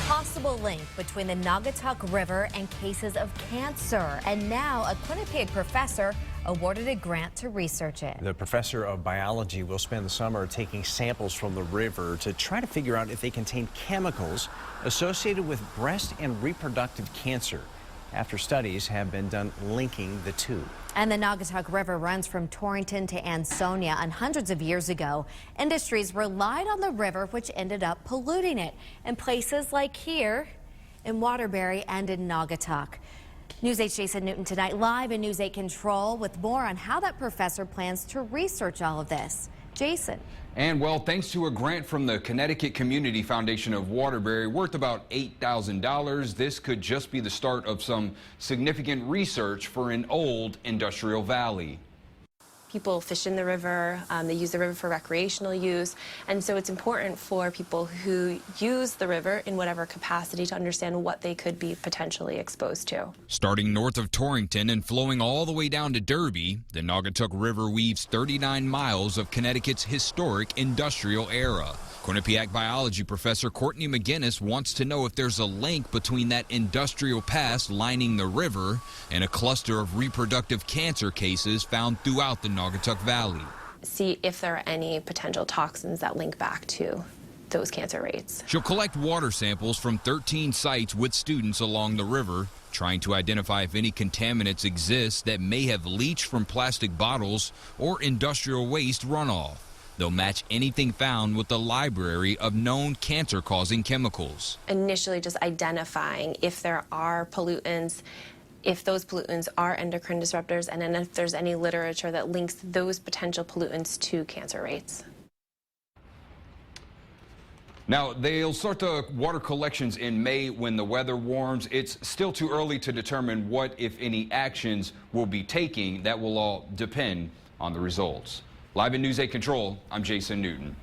possible link between the Naugatuck River and cases of cancer. And now a Quinnipiac professor awarded a grant to research it. The professor of biology will spend the summer taking samples from the river to try to figure out if they contain chemicals associated with breast and reproductive cancer, after studies have been done linking the two. And the Naugatuck River runs from Torrington to Ansonia, and hundreds of years ago, industries relied on the river, which ended up polluting it in places like here in Waterbury and in Naugatuck. News 8's Jason Newton tonight, live in News 8 Control with more on how that professor plans to research all of this. Jason. And well, thanks to a grant from the Connecticut Community Foundation of Waterbury worth about $8,000, this could just be the start of some significant research for an old industrial valley. People fish in the river, they use the river for recreational use, and so it's important for people who use the river in whatever capacity to understand what they could be potentially exposed to. Starting north of Torrington and flowing all the way down to Derby, the Naugatuck River weaves 39 miles of Connecticut's historic industrial era. Quinnipiac biology professor Courtney McGinnis wants to know if there's a link between that industrial past lining the river and a cluster of reproductive cancer cases found throughout the Naugatuck Valley. See if there are any potential toxins that link back to those cancer rates. She'll collect water samples from 13 sites with students along the river, trying to identify if any contaminants exist that may have leached from plastic bottles or industrial waste runoff. They'll match anything found with the library of known cancer-causing chemicals. Initially just identifying if there are pollutants, if those pollutants are endocrine disruptors, and then if there's any literature that links those potential pollutants to cancer rates. Now, they'll start the water collections in May when the weather warms. It's still too early to determine what, if any, actions we'll be taking. That will all depend on the results. Live in News 8 Control, I'm Jason Newton.